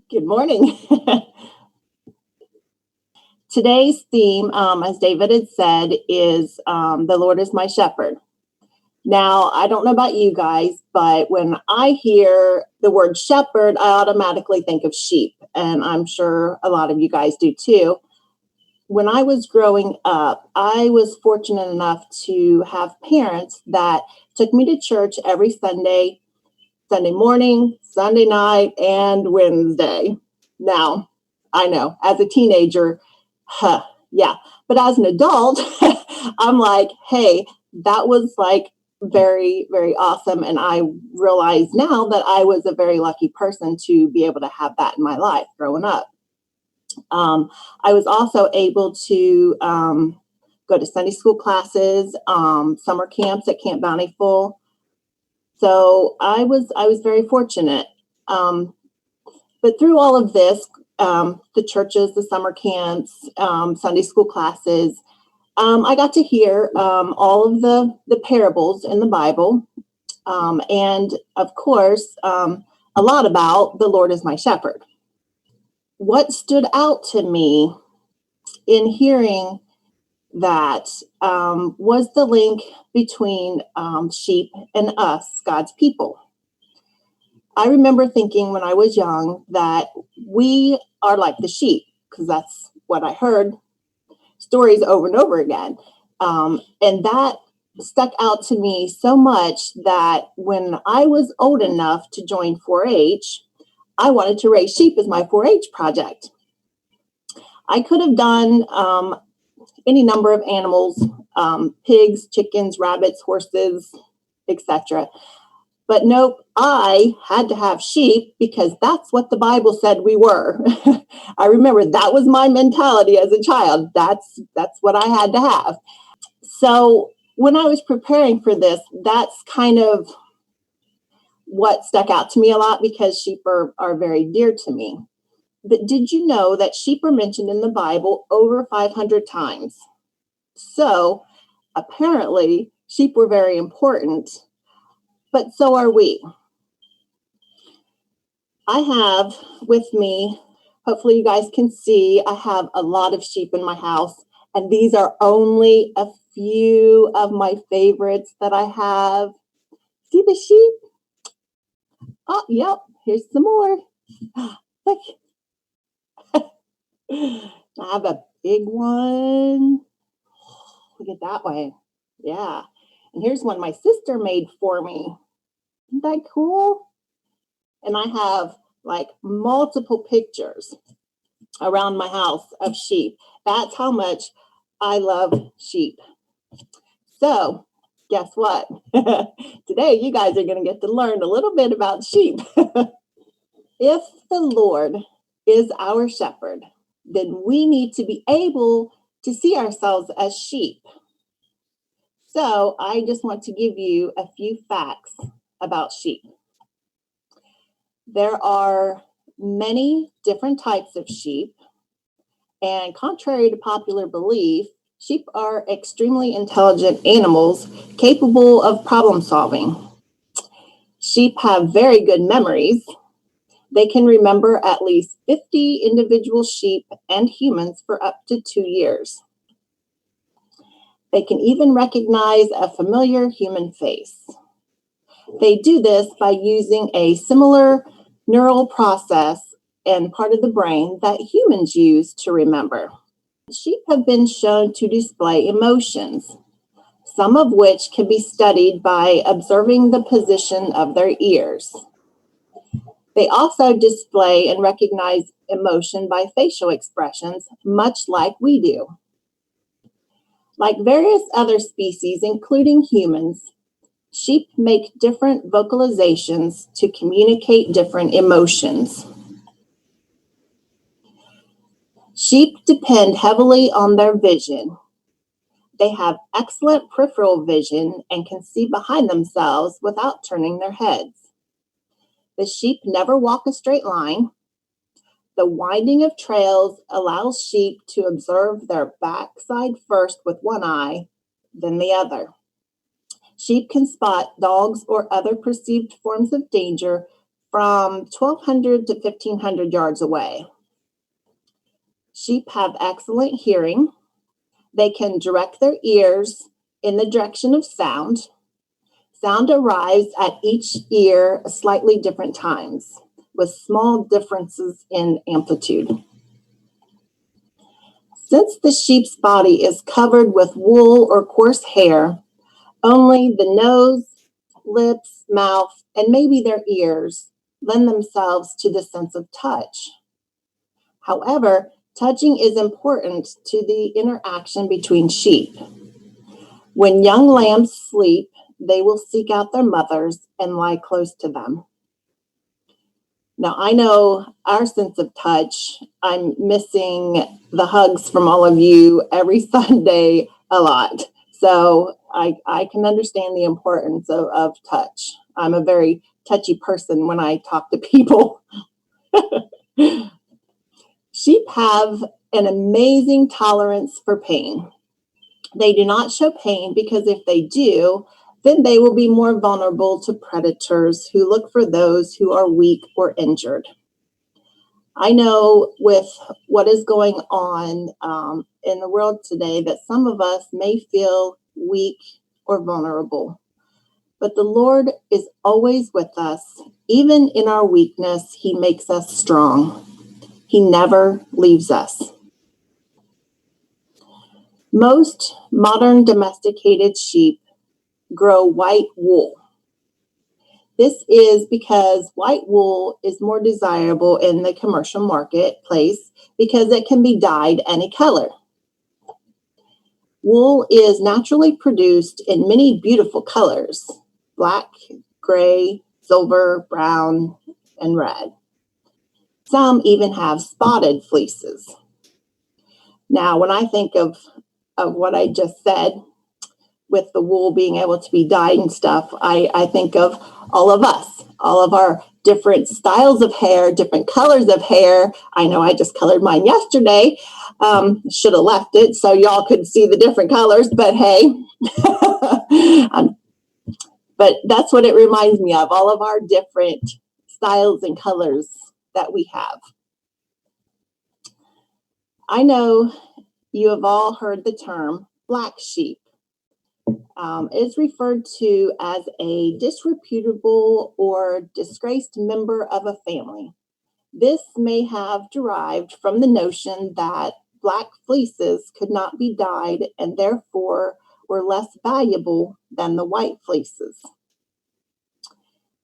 Good morning. Today's theme, as David had said, is the Lord is my shepherd. Now, I don't know about you guys, but when I hear the word shepherd, I automatically think of sheep. And I'm sure a lot of you guys do too. When I was growing up, I was fortunate enough to have parents that took me to church every Sunday, Sunday morning, Sunday night, and Wednesday. Now, I know as a teenager, yeah. But as an adult, I'm like, hey, that was like very, very awesome. And I realize now that I was a very lucky person to be able to have that in my life growing up. I was also able to go to Sunday school classes, summer camps at Camp Bountiful. So I was very fortunate. Um, but through all of this, the churches, the summer camps, Sunday school classes, I got to hear all of the parables in the Bible, and of course, a lot about the Lord is my shepherd. What stood out to me in hearing that was the link between sheep and us, God's people. I remember thinking when I was young that we are like the sheep, because that's what I heard stories over and over again. And that stuck out to me so much that when I was old enough to join 4 H, I wanted to raise sheep as my 4 H project. I could have done any number of animals, pigs, chickens, rabbits, horses, etc. But nope, I had to have sheep because that's what the Bible said we were. I remember that was my mentality as a child. That's what I had to have. So when I was preparing for this, that's kind of what stuck out to me a lot because sheep are very dear to me. But did you know that sheep are mentioned in the Bible over 500 times? So apparently, sheep were very important, but so are we. I have with me, hopefully you guys can see, I have a lot of sheep in my house, and these are only a few of my favorites that I have. See the sheep? Oh, yep, here's some more. Look, I have a big one. Look at that one. Yeah. And here's one my sister made for me. Isn't that cool? And I have like multiple pictures around my house of sheep. That's how much I love sheep. So, guess what? Today, you guys are going to get to learn a little bit about sheep. If the Lord is our shepherd, then we need to be able to see ourselves as sheep. So, I just want to give you a few facts about sheep. There are many different types of sheep, and contrary to popular belief, sheep are extremely intelligent animals capable of problem solving. Sheep have very good memories. They can remember at least 50 individual sheep and humans for up to 2 years. They can even recognize a familiar human face. They do this by using a similar neural process and part of the brain that humans use to remember. Sheep have been shown to display emotions, some of which can be studied by observing the position of their ears. They also display and recognize emotion by facial expressions, much like we do. Like various other species, including humans, sheep make different vocalizations to communicate different emotions. Sheep depend heavily on their vision. They have excellent peripheral vision and can see behind themselves without turning their heads. The sheep never walk a straight line. The winding of trails allows sheep to observe their backside first with one eye, then the other. Sheep can spot dogs or other perceived forms of danger from 1,200 to 1,500 yards away. Sheep have excellent hearing. They can direct their ears in the direction of sound. Sound arrives at each ear slightly different times, with small differences in amplitude. Since the sheep's body is covered with wool or coarse hair, only the nose, lips, mouth, and maybe their ears lend themselves to the sense of touch. However, touching is important to the interaction between sheep. When young lambs sleep, they will seek out their mothers and lie close to them. Now, I know our sense of touch, I'm missing the hugs from all of you every Sunday a lot. So I can understand the importance of touch. I'm a very touchy person when I talk to people. Sheep have an amazing tolerance for pain. They do not show pain because if they do, then they will be more vulnerable to predators who look for those who are weak or injured. I know with what is going on in the world today that some of us may feel weak or vulnerable, but the Lord is always with us. Even in our weakness, He makes us strong. He never leaves us. Most modern domesticated sheep grow white wool. This is because white wool is more desirable in the commercial marketplace because it can be dyed any color. Wool is naturally produced in many beautiful colors: black, gray, silver, brown, and red. Some even have spotted fleeces. Now, when I think of what I just said, with the wool being able to be dyed and stuff, I think of all of us, all of our different styles of hair, different colors of hair. I know I just colored mine yesterday. Should have left it so y'all could see the different colors, but hey. But that's what it reminds me of, all of our different styles and colors that we have. I know you have all heard the term black sheep. Is referred to as a disreputable or disgraced member of a family. This may have derived from the notion that black fleeces could not be dyed and therefore were less valuable than the white fleeces.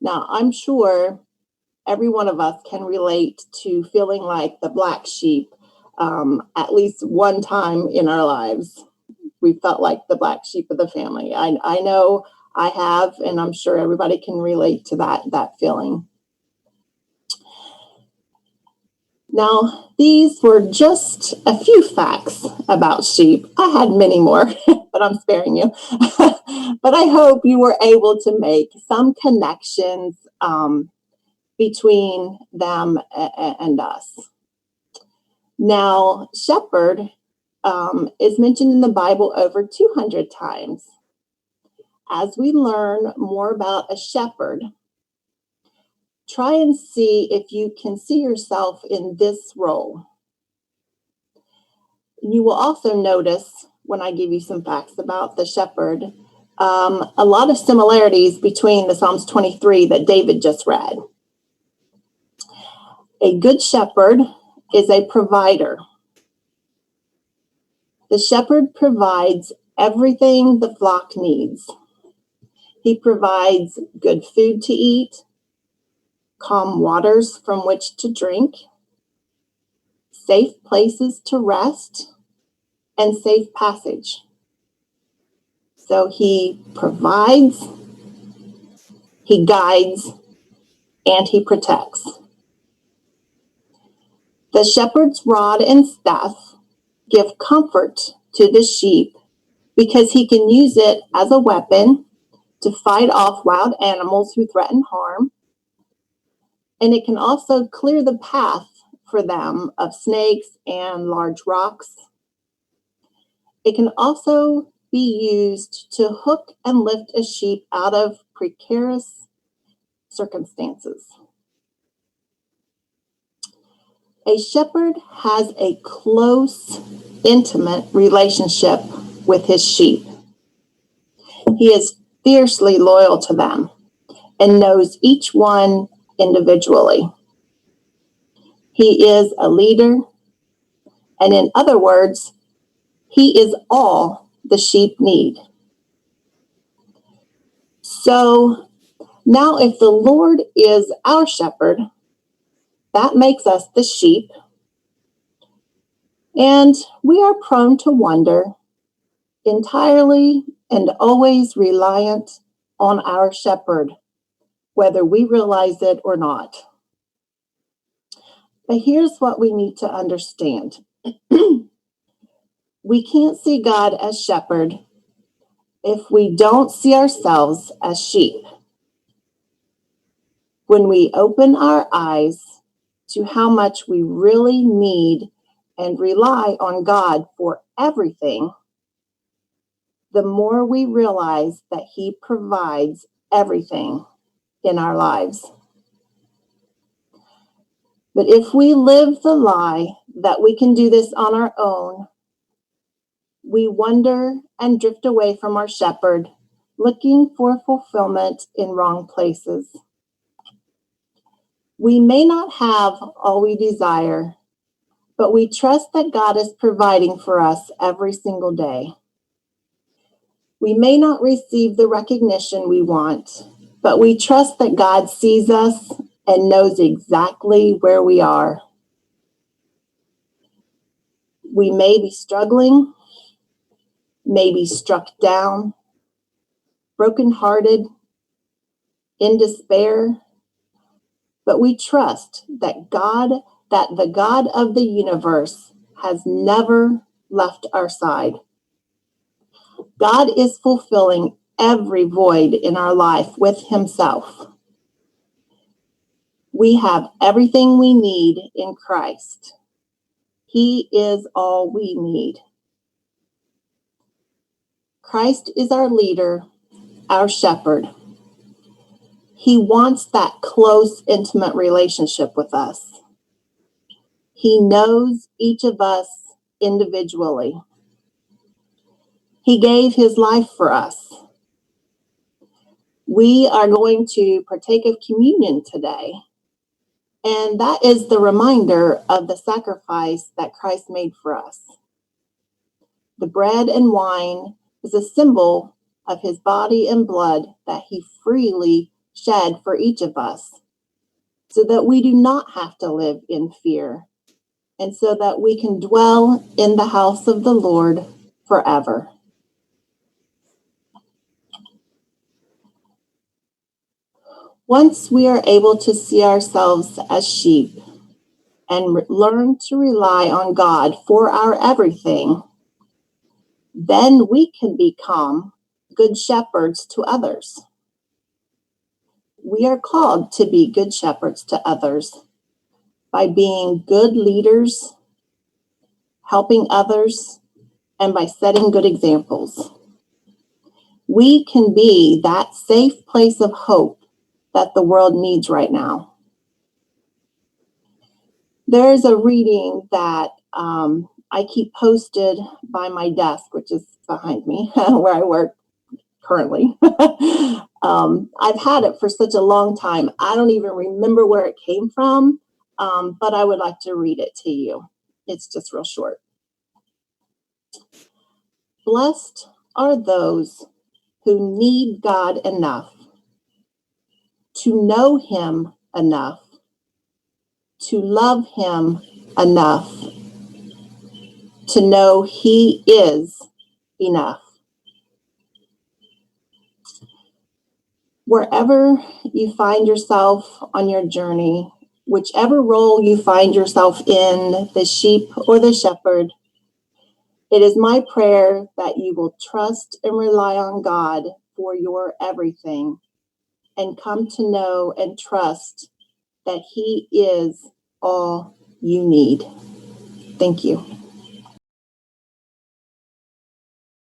Now, I'm sure every one of us can relate to feeling like the black sheep at least one time in our lives. We felt like the black sheep of the family. I know I have, and I'm sure everybody can relate to that feeling. Now, these were just a few facts about sheep. I had many more, but I'm sparing you. But I hope you were able to make some connections between them and us. Now, shepherd is mentioned in the Bible over 200 times. As we learn more about a shepherd, try and see if you can see yourself in this role. You will also notice, when I give you some facts about the shepherd, a lot of similarities between the Psalms 23 that David just read. A good shepherd is a provider. The shepherd provides everything the flock needs. He provides good food to eat, calm waters from which to drink, safe places to rest, and safe passage. So he provides, he guides, and he protects. The shepherd's rod and staff give comfort to the sheep because he can use it as a weapon to fight off wild animals who threaten harm. And it can also clear the path for them of snakes and large rocks. It can also be used to hook and lift a sheep out of precarious circumstances. A shepherd has a close, intimate relationship with his sheep. He is fiercely loyal to them and knows each one individually. He is a leader, and in other words, he is all the sheep need. So now, if the Lord is our shepherd, that makes us the sheep, and we are prone to wonder, entirely and always reliant on our shepherd, whether we realize it or not. But here's what we need to understand. We can't see God as shepherd if we don't see ourselves as sheep. When we open our eyes to how much we really need and rely on God for everything, the more we realize that He provides everything in our lives. But if we live the lie that we can do this on our own, we wonder and drift away from our shepherd, looking for fulfillment in wrong places. We may not have all we desire, but we trust that God is providing for us every single day. We may not receive the recognition we want, but we trust that God sees us and knows exactly where we are. We may be struggling, may be struck down, brokenhearted, in despair, but we trust that the God of the universe has never left our side. God is fulfilling every void in our life with Himself. We have everything we need in Christ. He is all we need. Christ is our leader, our shepherd. He wants that close, intimate relationship with us. He knows each of us individually. He gave His life for us. We are going to partake of communion today. And that is the reminder of the sacrifice that Christ made for us. The bread and wine is a symbol of His body and blood that He freely shed for each of us, so that we do not have to live in fear, and so that we can dwell in the house of the Lord forever. Once we are able to see ourselves as sheep and learn to rely on God for our everything, then we can become good shepherds to others. We are called to be good shepherds to others by being good leaders, helping others, and by setting good examples. We can be that safe place of hope that the world needs right now. There's a reading that I keep posted by my desk, which is behind me, where I work currently. I've had it for such a long time. I don't even remember where it came from, but I would like to read it to you. It's just real short. Blessed are those who need God enough to know Him enough, to love Him enough, to know He is enough. Wherever you find yourself on your journey, whichever role you find yourself in, the sheep or the shepherd, it is my prayer that you will trust and rely on God for your everything and come to know and trust that He is all you need. Thank you.